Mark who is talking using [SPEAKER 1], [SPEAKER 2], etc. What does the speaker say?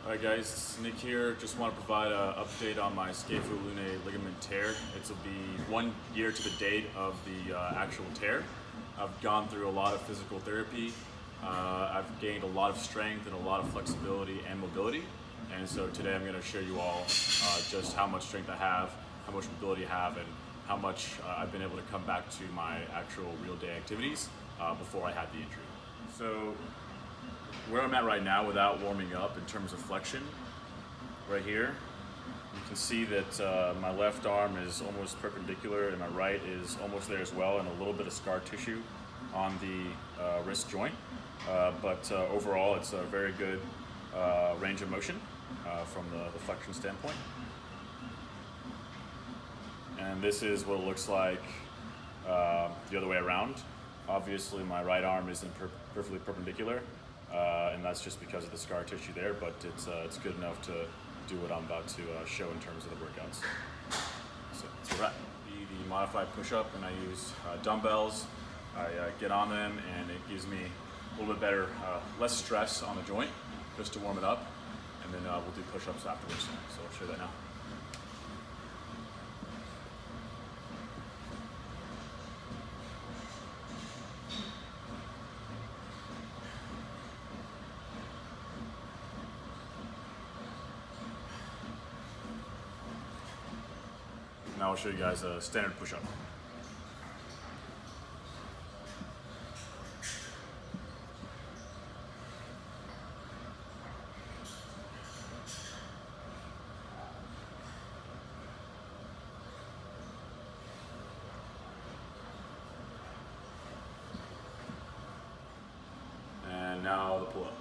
[SPEAKER 1] Alright guys, it's Nick here. Just want to provide an update on my Scapholunate Ligament Tear. It will be 1 year to the date of the actual tear. I've gone through a lot of physical therapy. I've gained a lot of strength and a lot of flexibility and mobility. And so today I'm going to show you all just how much strength I have, how much mobility I have, and how much I've been able to come back to my actual real day activities before I had the injury. So where I'm at right now without warming up in terms of flexion, right here, you can see that my left arm is almost perpendicular and my right is almost there as well, and a little bit of scar tissue on the wrist joint. But overall it's a very good range of motion from the flexion standpoint. And this is what it looks like the other way around. Obviously my right arm isn't perfectly perpendicular, and that's just because of the scar tissue there, but it's good enough to do what I'm about to show in terms of the workouts. So that's where we're at. The modified push-up, and I use dumbbells. I get on them and it gives me a little bit better, less stress on the joint just to warm it up, and then we'll do push-ups afterwards. So I'll show you that now. Now I'll show you guys a standard push-up. And now the pull-up.